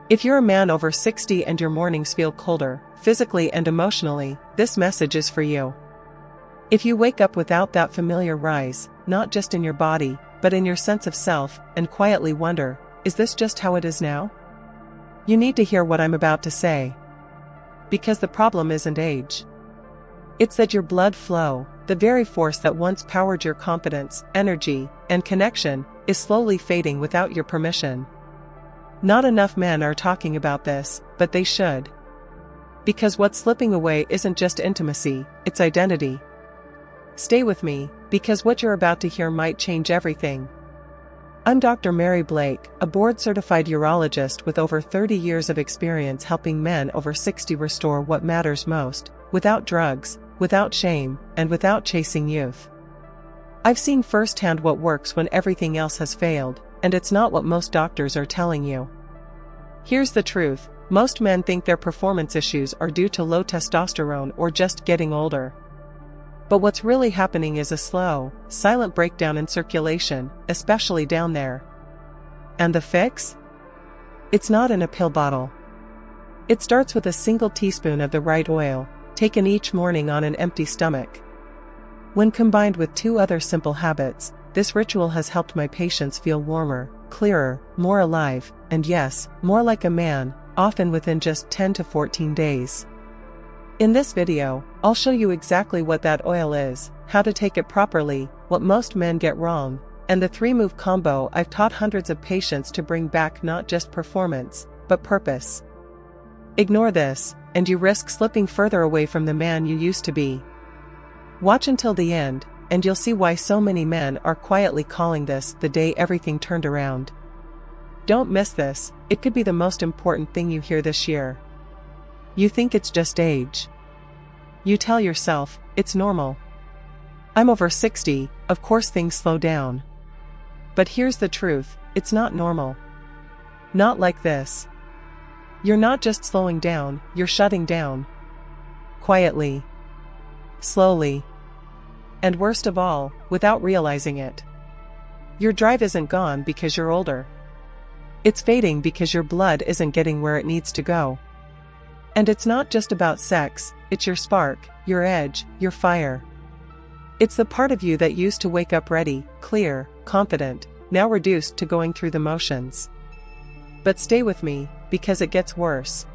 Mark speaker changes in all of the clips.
Speaker 1: If you're a man over 60 and your mornings feel colder, physically and emotionally, this message is for you. If you wake up without that familiar rise, not just in your body, but in your sense of self, and quietly wonder, is this just how it is now? You need to hear what I'm about to say. Because the problem isn't age. It's that your blood flow, the very force that once powered your confidence, energy, and connection, is slowly fading without your permission. Not enough men are talking about this, but they should. Because what's slipping away isn't just intimacy, it's identity. Stay with me, because what you're about to hear might change everything. I'm Dr. Mary Blake, a board-certified urologist with over 30 years of experience helping men over 60 restore what matters most, without drugs, without shame, and without chasing youth. I've seen firsthand what works when everything else has failed, and it's not what most doctors are telling you. Here's the truth: most men think their performance issues are due to low testosterone or just getting older. But what's really happening is a slow, silent breakdown in circulation, especially down there. And the fix? It's not in a pill bottle. It starts with a single teaspoon of the right oil, taken each morning on an empty stomach. When combined with 2 other simple habits, this ritual has helped my patients feel warmer, clearer, more alive, and yes, more like a man, often within just 10 to 14 days. In this video, I'll show you exactly what that oil is, how to take it properly, what most men get wrong, and the 3-move combo I've taught hundreds of patients to bring back not just performance, but purpose. Ignore this, and you risk slipping further away from the man you used to be. Watch until the end, and you'll see why so many men are quietly calling this the day everything turned around. Don't miss this, it could be the most important thing you hear this year. You think it's just age. You tell yourself, it's normal. I'm over 60, of course things slow down. But here's the truth, it's not normal. Not like this. You're not just slowing down, you're shutting down. Quietly. Slowly. And worst of all, without realizing it. Your drive isn't gone because you're older. It's fading because your blood isn't getting where it needs to go. And it's not just about sex, it's your spark, your edge, your fire. It's the part of you that used to wake up ready, clear, confident, now reduced to going through the motions. But stay with me, because it gets worse.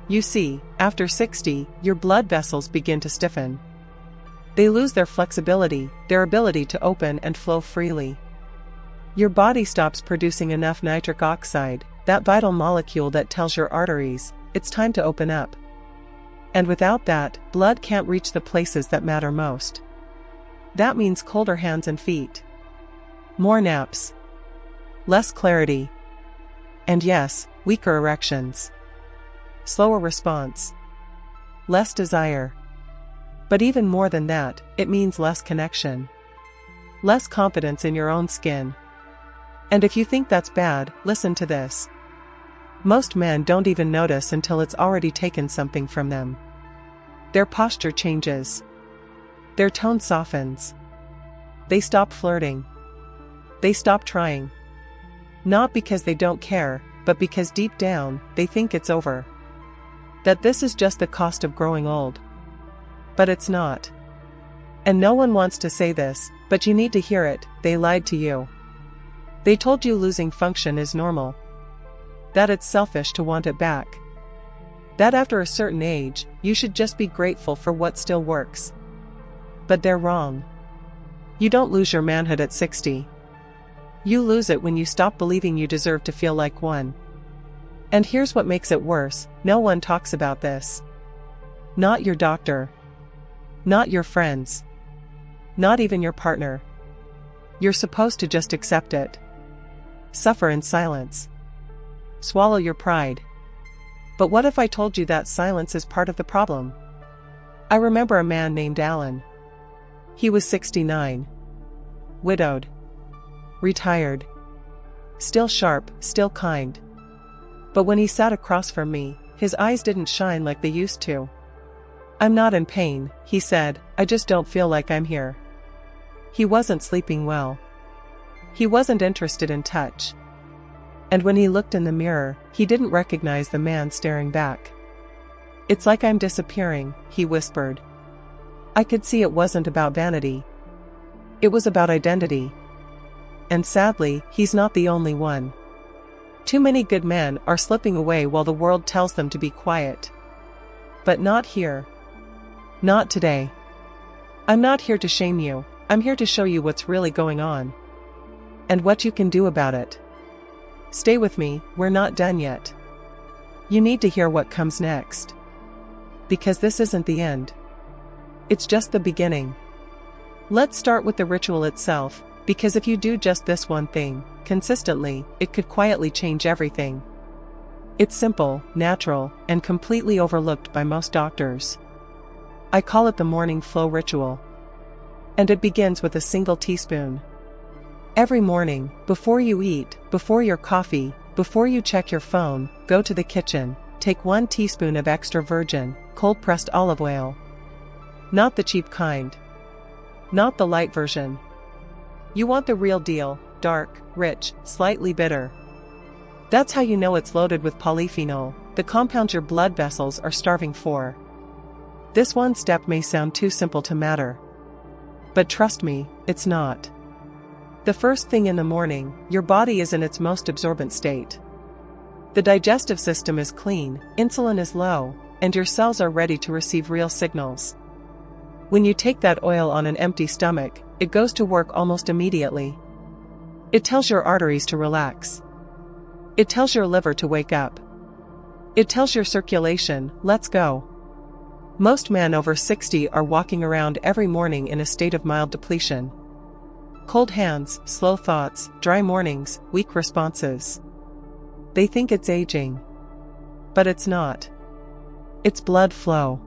Speaker 1: You see, after 60, your blood vessels begin to stiffen. They lose their flexibility, their ability to open and flow freely. Your body stops producing enough nitric oxide, that vital molecule that tells your arteries, it's time to open up. And without that, blood can't reach the places that matter most. That means colder hands and feet. More naps. Less clarity. And yes, weaker erections. Slower response. Less desire. But even more than that, it means less connection. Less confidence in your own skin. And if you think that's bad, listen to this. Most men don't even notice until it's already taken something from them. Their posture changes. Their tone softens. They stop flirting. They stop trying. Not because they don't care, but because deep down, they think it's over. That this is just the cost of growing old. But it's not. And no one wants to say this, but you need to hear it, they lied to you. They told you losing function is normal. That it's selfish to want it back. That after a certain age, you should just be grateful for what still works. But they're wrong. You don't lose your manhood at 60. You lose it when you stop believing you deserve to feel like one. And here's what makes it worse, no one talks about this. Not your doctor. Not your friends. Not even your partner. You're supposed to just accept it. Suffer in silence. Swallow your pride. But what if I told you that silence is part of the problem? I remember a man named Alan. He was 69. Widowed. Retired. Still sharp, still kind. But when he sat across from me, his eyes didn't shine like they used to. I'm not in pain, he said, I just don't feel like I'm here. He wasn't sleeping well. He wasn't interested in touch. And when he looked in the mirror, he didn't recognize the man staring back. "It's like I'm disappearing," he whispered. I could see it wasn't about vanity. It was about identity. And sadly, he's not the only one. Too many good men are slipping away while the world tells them to be quiet. But not here. Not today. I'm not here to shame you, I'm here to show you what's really going on. And what you can do about it. Stay with me, we're not done yet. You need to hear what comes next. Because this isn't the end. It's just the beginning. Let's start with the ritual itself, because if you do just this one thing, consistently, it could quietly change everything. It's simple, natural, and completely overlooked by most doctors. I call it the morning flow ritual. And it begins with a single teaspoon. Every morning, before you eat, before your coffee, before you check your phone, go to the kitchen, take 1 teaspoon of extra virgin, cold-pressed olive oil. Not the cheap kind. Not the light version. You want the real deal, dark, rich, slightly bitter. That's how you know it's loaded with polyphenol, the compound your blood vessels are starving for. This one step may sound too simple to matter. But trust me, it's not. The first thing in the morning, your body is in its most absorbent state. The digestive system is clean, insulin is low, and your cells are ready to receive real signals. When you take that oil on an empty stomach, it goes to work almost immediately. It tells your arteries to relax. It tells your liver to wake up. It tells your circulation, let's go. Most men over 60 are walking around every morning in a state of mild depletion. Cold hands, slow thoughts, dry mornings, weak responses. They think it's aging. But it's not. It's blood flow.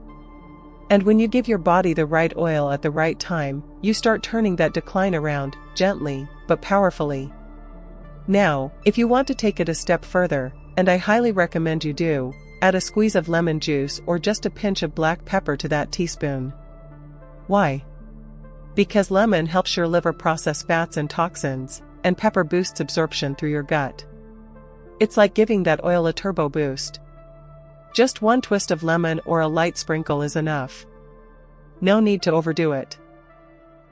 Speaker 1: And when you give your body the right oil at the right time, you start turning that decline around, gently, but powerfully. Now, if you want to take it a step further, and I highly recommend you do, add a squeeze of lemon juice or just a pinch of black pepper to that teaspoon. Why? Because lemon helps your liver process fats and toxins, and pepper boosts absorption through your gut. It's like giving that oil a turbo boost. Just 1 twist of lemon or a light sprinkle is enough. No need to overdo it.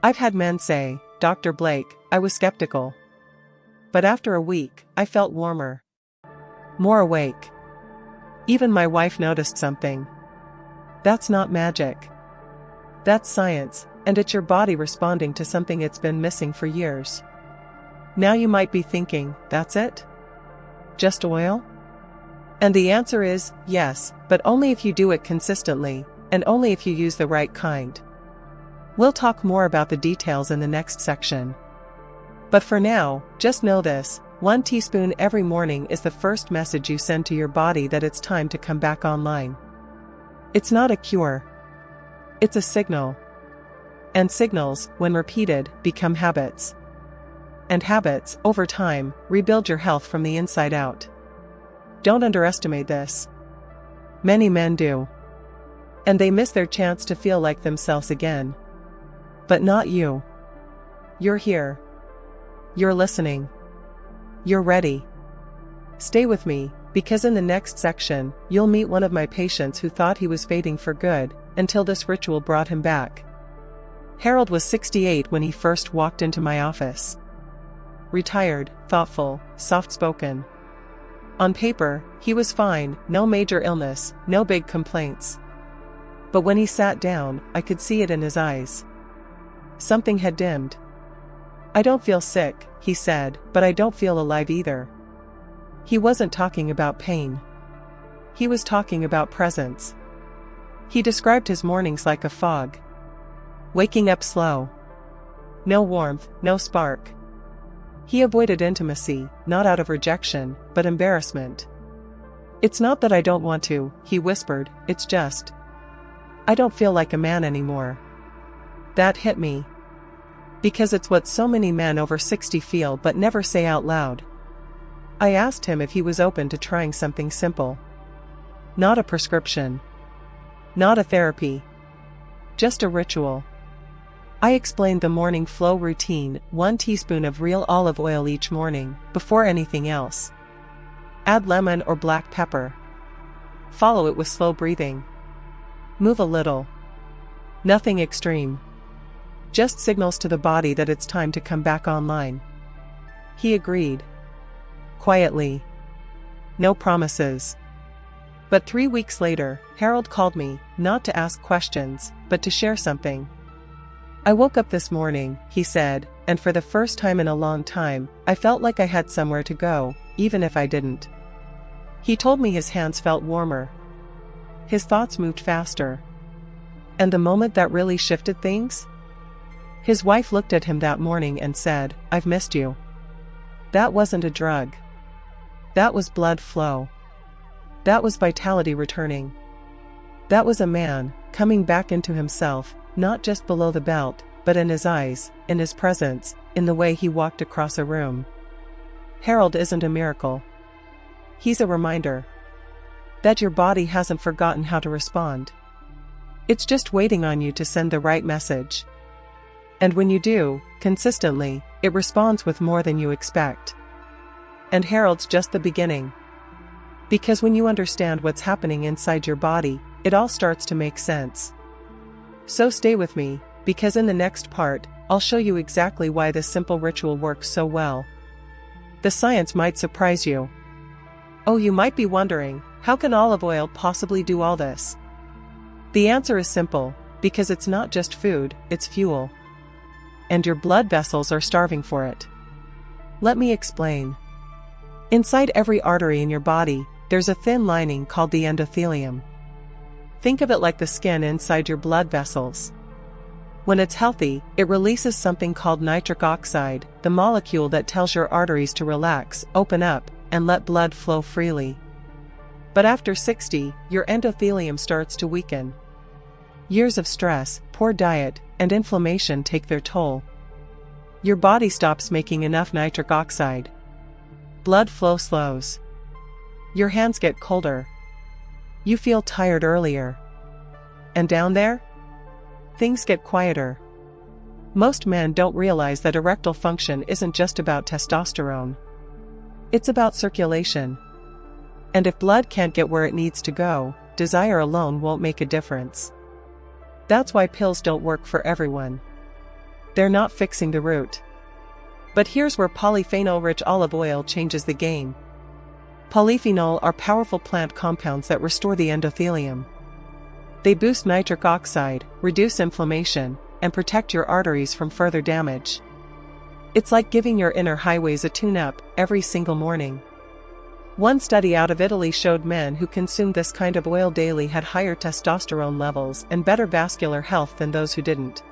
Speaker 1: I've had men say, "Dr. Blake, I was skeptical. But after a week, I felt warmer. More awake. Even my wife noticed something." That's not magic. That's science, and it's your body responding to something it's been missing for years. Now you might be thinking, that's it? Just oil? And the answer is, yes, but only if you do it consistently, and only if you use the right kind. We'll talk more about the details in the next section. But for now, just know this, 1 teaspoon every morning is the first message you send to your body that it's time to come back online. It's not a cure. It's a signal. And signals, when repeated, become habits. And habits, over time, rebuild your health from the inside out. Don't underestimate this. Many men do. And they miss their chance to feel like themselves again. But not you. You're here. You're listening. You're ready. Stay with me, because in the next section, you'll meet one of my patients who thought he was fading for good, until this ritual brought him back. Harold was 68 when he first walked into my office. Retired, thoughtful, soft-spoken. On paper, he was fine, no major illness, no big complaints. But when he sat down, I could see it in his eyes. Something had dimmed. "I don't feel sick," he said, "but I don't feel alive either." He wasn't talking about pain. He was talking about presence. He described his mornings like a fog. Waking up slow. No warmth, no spark. He avoided intimacy, not out of rejection, but embarrassment. "It's not that I don't want to," he whispered, "it's just, I don't feel like a man anymore." That hit me. Because it's what so many men over 60 feel but never say out loud. I asked him if he was open to trying something simple. Not a prescription. Not a therapy. Just a ritual. I explained the morning flow routine, 1 teaspoon of real olive oil each morning, before anything else. Add lemon or black pepper. Follow it with slow breathing. Move a little. Nothing extreme. Just signals to the body that it's time to come back online. He agreed. Quietly. No promises. But 3 weeks later, Harold called me, not to ask questions, but to share something. I woke up this morning, he said, and for the first time in a long time, I felt like I had somewhere to go, even if I didn't. He told me his hands felt warmer. His thoughts moved faster. And the moment that really shifted things? His wife looked at him that morning and said, "I've missed you." That wasn't a drug. That was blood flow. That was vitality returning. That was a man, coming back into himself, not just below the belt, but in his eyes, in his presence, in the way he walked across a room. Harold isn't a miracle. He's a reminder that your body hasn't forgotten how to respond. It's just waiting on you to send the right message. And when you do, consistently, it responds with more than you expect. And Harold's just the beginning. Because when you understand what's happening inside your body, it all starts to make sense. So stay with me, because in the next part, I'll show you exactly why this simple ritual works so well. The science might surprise you. Oh, you might be wondering, how can olive oil possibly do all this? The answer is simple, because it's not just food, it's fuel. And your blood vessels are starving for it. Let me explain. Inside every artery in your body, there's a thin lining called the endothelium. Think of it like the skin inside your blood vessels. When it's healthy, it releases something called nitric oxide, the molecule that tells your arteries to relax, open up, and let blood flow freely. But after 60, your endothelium starts to weaken. Years of stress, poor diet, and inflammation take their toll. Your body stops making enough nitric oxide. Blood flow slows. Your hands get colder. You feel tired earlier. And down there? Things get quieter. Most men don't realize that erectile function isn't just about testosterone. It's about circulation. And if blood can't get where it needs to go, desire alone won't make a difference. That's why pills don't work for everyone. They're not fixing the root. But here's where polyphenol-rich olive oil changes the game. Polyphenol are powerful plant compounds that restore the endothelium. They boost nitric oxide, reduce inflammation, and protect your arteries from further damage. It's like giving your inner highways a tune-up every single morning. One study out of Italy showed men who consumed this kind of oil daily had higher testosterone levels and better vascular health than those who didn't.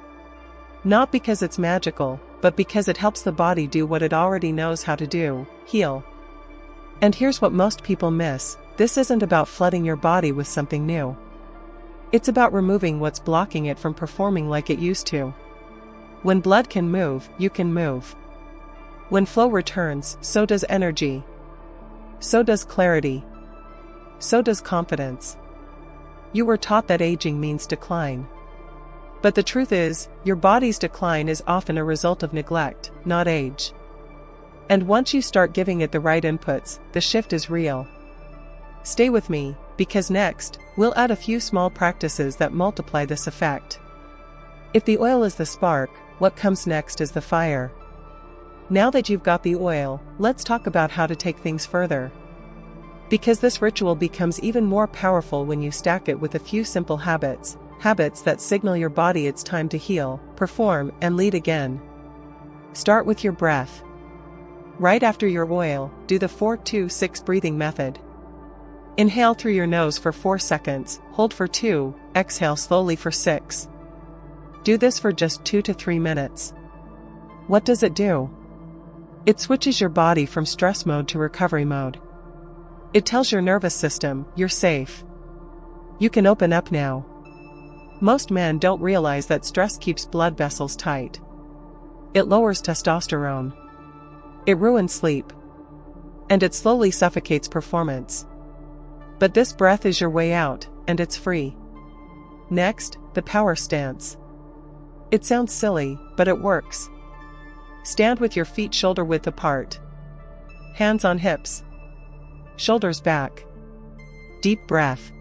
Speaker 1: Not because it's magical, but because it helps the body do what it already knows how to do, heal. And here's what most people miss: this isn't about flooding your body with something new. It's about removing what's blocking it from performing like it used to. When blood can move, you can move. When flow returns, so does energy. So does clarity. So does confidence. You were taught that aging means decline. But the truth is, your body's decline is often a result of neglect, not age. And once you start giving it the right inputs, the shift is real. Stay with me, because next, we'll add a few small practices that multiply this effect. If the oil is the spark, what comes next is the fire. Now that you've got the oil, let's talk about how to take things further. Because this ritual becomes even more powerful when you stack it with a few simple habits that signal your body it's time to heal, perform, and lead again. Start with your breath. Right after your oil, do the 4-2-6 breathing method. Inhale through your nose for 4 seconds, hold for 2, exhale slowly for 6. Do this for just 2 to 3 minutes. What does it do? It switches your body from stress mode to recovery mode. It tells your nervous system, you're safe. You can open up now. Most men don't realize that stress keeps blood vessels tight. It lowers testosterone. It ruins sleep. And it slowly suffocates performance. But this breath is your way out, and it's free. Next, the power stance. It sounds silly, but it works. Stand with your feet shoulder width apart. Hands on hips. shoulders back. Deep breath.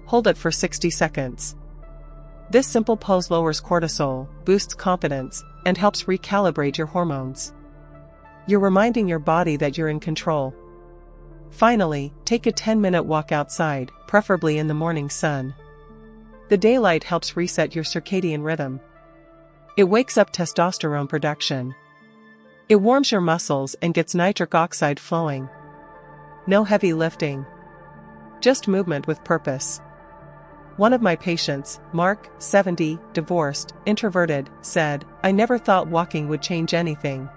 Speaker 1: Hold it for 60 seconds. This simple pose lowers cortisol, boosts confidence, and helps recalibrate your hormones. You're reminding your body that you're in control. Finally, take a 10-minute walk outside, preferably in the morning sun. The daylight helps reset your circadian rhythm. It wakes up testosterone production. It warms your muscles and gets nitric oxide flowing. No heavy lifting. Just movement with purpose. One of my patients, Mark, 70, divorced, introverted, said, "I never thought walking would change anything.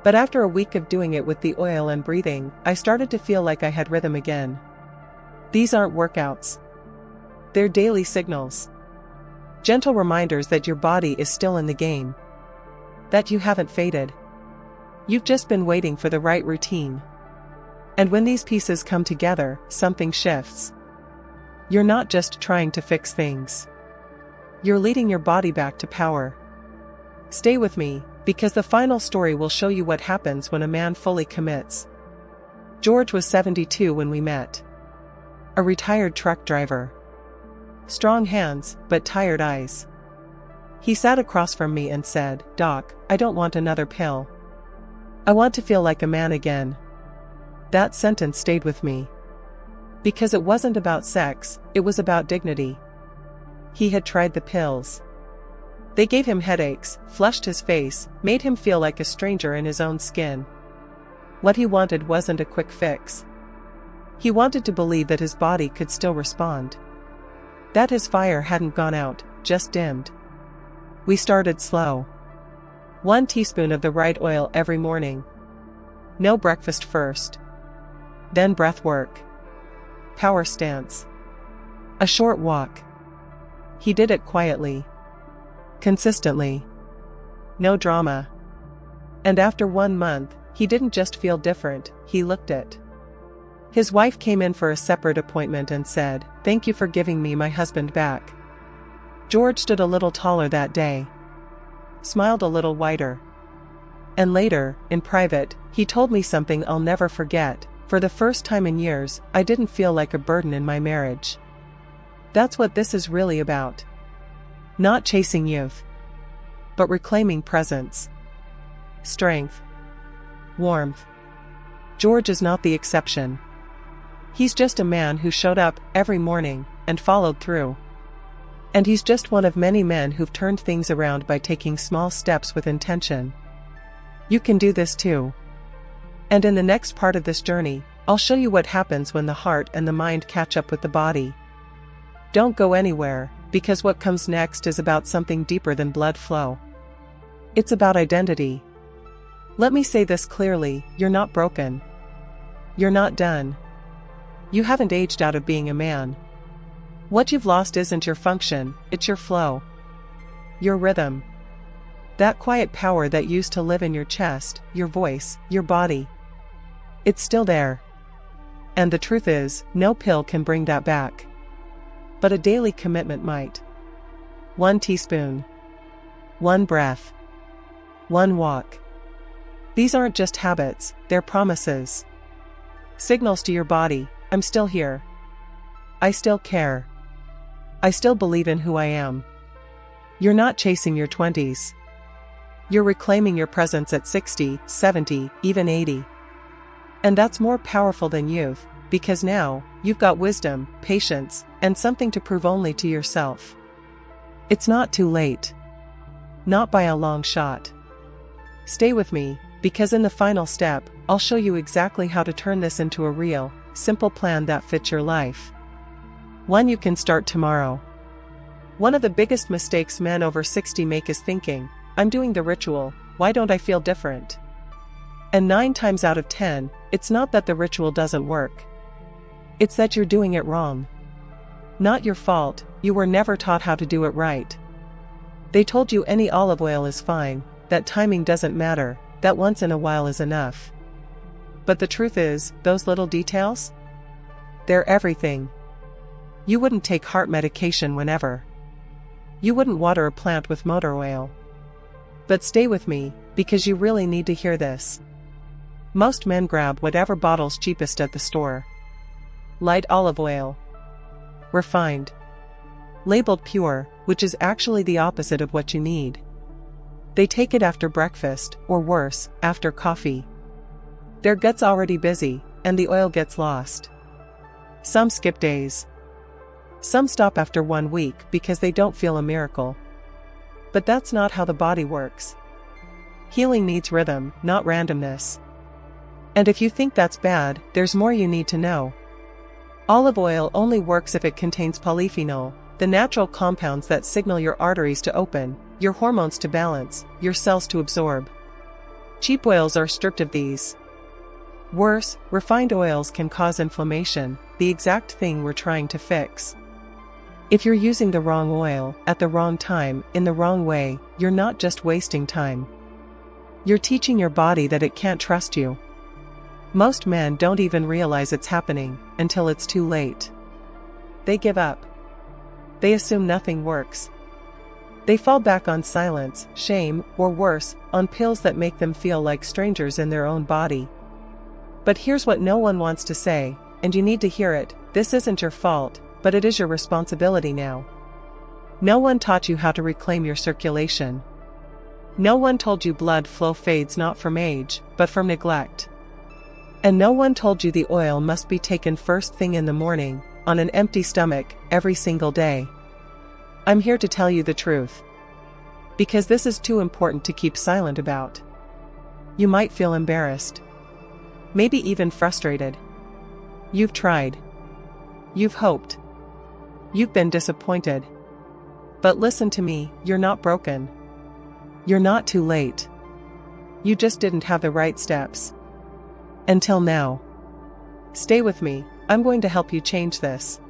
Speaker 1: But after a week of doing it with the oil and breathing, I started to feel like I had rhythm again." These aren't workouts. They're daily signals. Gentle reminders that your body is still in the game. That you haven't faded. You've just been waiting for the right routine. And when these pieces come together, something shifts. You're not just trying to fix things. You're leading your body back to power. Stay with me, because the final story will show you what happens when a man fully commits. George was 72 when we met. A retired truck driver. Strong hands, but tired eyes. He sat across from me and said, "Doc, I don't want another pill. I want to feel like a man again." That sentence stayed with me. Because it wasn't about sex, it was about dignity. He had tried the pills. They gave him headaches, flushed his face, made him feel like a stranger in his own skin. What he wanted wasn't a quick fix. He wanted to believe that his body could still respond. That his fire hadn't gone out, just dimmed. We started slow. 1 teaspoon of the right oil every morning. No breakfast first. Then breath work. Power stance. A short walk. He did it quietly. Consistently. No drama. And after 1 month, he didn't just feel different, he looked it. His wife came in for a separate appointment and said, "Thank you for giving me my husband back." George stood a little taller that day. Smiled a little wider. And later, in private, he told me something I'll never forget. For the first time in years, I didn't feel like a burden in my marriage. That's what this is really about. Not chasing youth, but reclaiming presence, strength, warmth. George is not the exception. He's just a man who showed up every morning and followed through. And he's just one of many men who've turned things around by taking small steps with intention. You can do this too. And in the next part of this journey, I'll show you what happens when the heart and the mind catch up with the body. Don't go anywhere, because what comes next is about something deeper than blood flow. It's about identity. Let me say this clearly, you're not broken. You're not done. You haven't aged out of being a man. What you've lost isn't your function, it's your flow. Your rhythm. That quiet power that used to live in your chest, your voice, your body. It's still there. And the truth is, no pill can bring that back. But a daily commitment might. 1 teaspoon. 1 breath. 1 walk. These aren't just habits, they're promises. Signals to your body, I'm still here. I still care. I still believe in who I am. You're not chasing your 20s. You're reclaiming your presence at 60, 70, even 80. And that's more powerful than youth, because now, you've got wisdom, patience, and something to prove only to yourself. It's not too late. Not by a long shot. Stay with me, because in the final step, I'll show you exactly how to turn this into a real, simple plan that fits your life. One you can start tomorrow. One of the biggest mistakes men over 60 make is thinking, "I'm doing the ritual, why don't I feel different?" And 9 times out of 10, it's not that the ritual doesn't work. It's that you're doing it wrong. Not your fault, you were never taught how to do it right. They told you any olive oil is fine, that timing doesn't matter, that once in a while is enough. But the truth is, those little details? They're everything. You wouldn't take heart medication whenever. You wouldn't water a plant with motor oil. But stay with me, because you really need to hear this. Most men grab whatever bottle's cheapest at the store. Light olive oil. Refined. Labeled pure, which is actually the opposite of what you need. They take it after breakfast, or worse, after coffee. Their gut's already busy, and the oil gets lost. Some skip days. Some stop after 1 week because they don't feel a miracle. But that's not how the body works. Healing needs rhythm, not randomness. And if you think that's bad, there's more you need to know. Olive oil only works if it contains polyphenol, the natural compounds that signal your arteries to open, your hormones to balance, your cells to absorb. Cheap oils are stripped of these. Worse, refined oils can cause inflammation, the exact thing we're trying to fix. If you're using the wrong oil, at the wrong time, in the wrong way, you're not just wasting time. You're teaching your body that it can't trust you. Most men don't even realize it's happening until it's too late. They give up. They assume nothing works. They fall back on silence, shame, or worse, on pills that make them feel like strangers in their own body. But here's what no one wants to say, and you need to hear it: this isn't your fault, but it is your responsibility now. No one taught you how to reclaim your circulation. No one told you blood flow fades not from age, but from neglect. And no one told you the oil must be taken first thing in the morning, on an empty stomach, every single day. I'm here to tell you the truth. Because this is too important to keep silent about. You might feel embarrassed. Maybe even frustrated. You've tried. You've hoped. You've been disappointed. But listen to me, you're not broken. You're not too late. You just didn't have the right steps. Until now. Stay with me, I'm going to help you change this.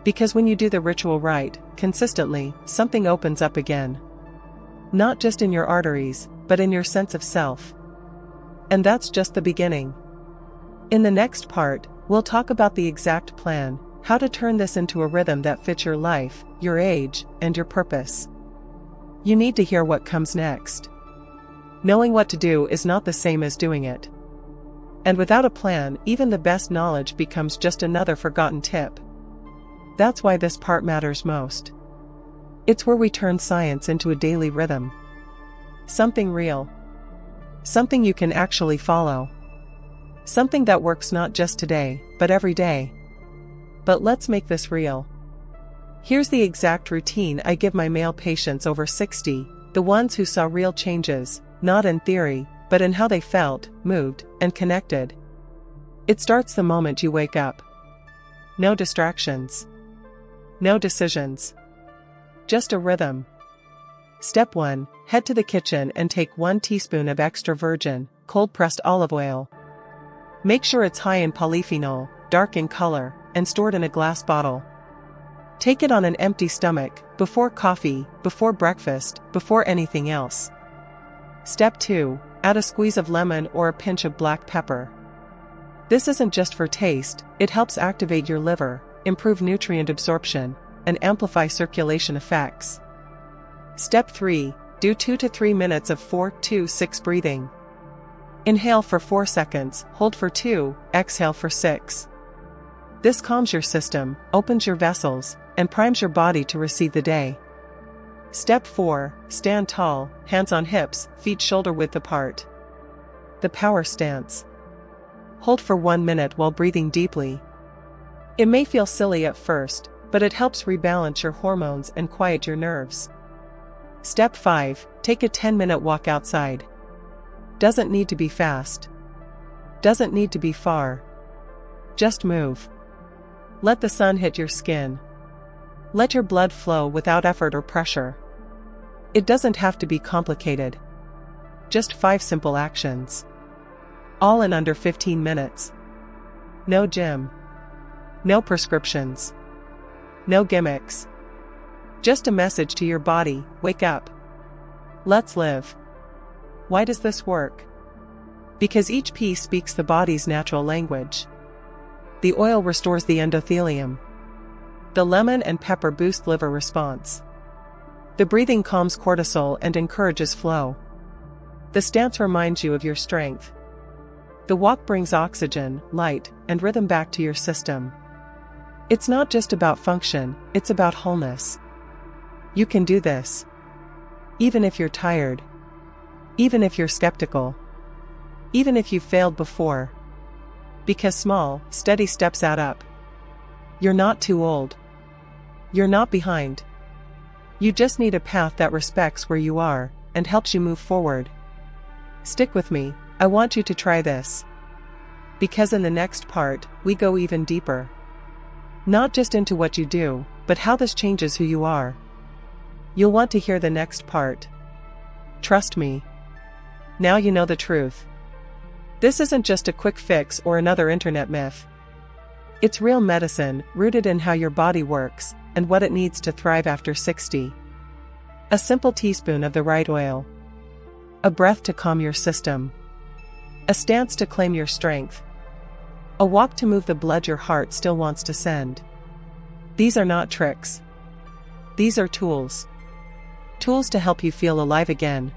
Speaker 1: Because when you do the ritual right, consistently, something opens up again. Not just in your arteries, but in your sense of self. And that's just the beginning. In the next part, we'll talk about the exact plan, how to turn this into a rhythm that fits your life, your age, and your purpose. You need to hear what comes next. Knowing what to do is not the same as doing it. And without a plan, even the best knowledge becomes just another forgotten tip. That's why this part matters most. It's where we turn science into a daily rhythm. Something real. Something you can actually follow. Something that works not just today, but every day. But let's make this real. Here's the exact routine I give my male patients over 60, the ones who saw real changes, not in theory, but in how they felt, moved, and connected. It starts the moment you wake up. No distractions. No decisions. Just a rhythm. Step 1, head to the kitchen and take 1 teaspoon of extra virgin, cold-pressed olive oil. Make sure it's high in polyphenol, dark in color, and stored in a glass bottle. Take it on an empty stomach, before coffee, before breakfast, before anything else. Step 2, add a squeeze of lemon or a pinch of black pepper. This isn't just for taste, it helps activate your liver, improve nutrient absorption, and amplify circulation effects. Step 3, do 2 to 3 minutes of 4-6 breathing. Inhale for 4 seconds, hold for 2, exhale for 6. This calms your system, opens your vessels, and primes your body to receive the day. Step 4, stand tall, hands on hips, feet shoulder-width apart. The power stance. Hold for 1 minute while breathing deeply. It may feel silly at first, but it helps rebalance your hormones and quiet your nerves. Step 5, take a 10-minute walk outside. Doesn't need to be fast. Doesn't need to be far. Just move. Let the sun hit your skin. Let your blood flow without effort or pressure. It doesn't have to be complicated. Just 5 simple actions. All in under 15 minutes. No gym. No prescriptions. No gimmicks. Just a message to your body, wake up. Let's live. Why does this work? Because each piece speaks the body's natural language. The oil restores the endothelium. The lemon and pepper boost liver response. The breathing calms cortisol and encourages flow. The stance reminds you of your strength. The walk brings oxygen, light, and rhythm back to your system. It's not just about function, it's about wholeness. You can do this. Even if you're tired. Even if you're skeptical. Even if you've failed before. Because small, steady steps add up. You're not too old. You're not behind. You just need a path that respects where you are, and helps you move forward. Stick with me, I want you to try this. Because in the next part, we go even deeper. Not just into what you do, but how this changes who you are. You'll want to hear the next part. Trust me. Now you know the truth. This isn't just a quick fix or another internet myth. It's real medicine, rooted in how your body works, and what it needs to thrive after 60. A simple teaspoon of the right oil. A breath to calm your system. A stance to claim your strength. A walk to move the blood your heart still wants to send. These are not tricks. These are tools. Tools to help you feel alive again.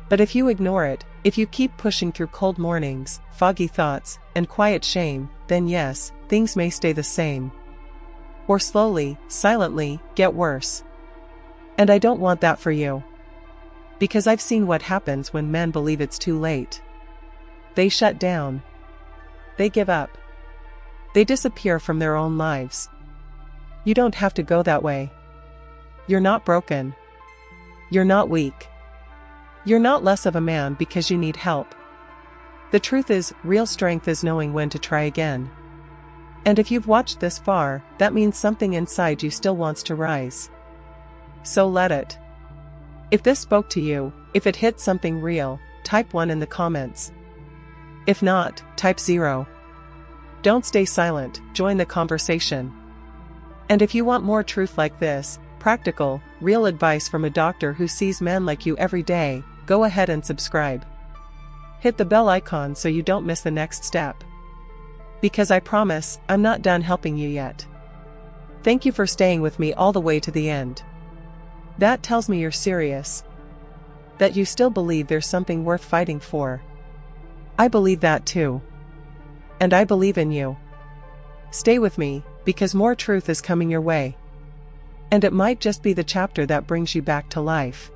Speaker 1: But if you ignore it, if you keep pushing through cold mornings, foggy thoughts, and quiet shame, then yes, things may stay the same. Or slowly, silently, get worse. And I don't want that for you. Because I've seen what happens when men believe it's too late. They shut down. They give up. They disappear from their own lives. You don't have to go that way. You're not broken. You're not weak. You're not less of a man because you need help. The truth is, real strength is knowing when to try again. And if you've watched this far, that means something inside you still wants to rise. So let it. If this spoke to you, if it hit something real, type 1 in the comments. If not, type 0. Don't stay silent, join the conversation. And if you want more truth like this, practical, real advice from a doctor who sees men like you every day, go ahead and subscribe. Hit the bell icon so you don't miss the next step. Because I promise, I'm not done helping you yet. Thank you for staying with me all the way to the end. That tells me you're serious. That you still believe there's something worth fighting for. I believe that too. And I believe in you. Stay with me, because more truth is coming your way. And it might just be the chapter that brings you back to life.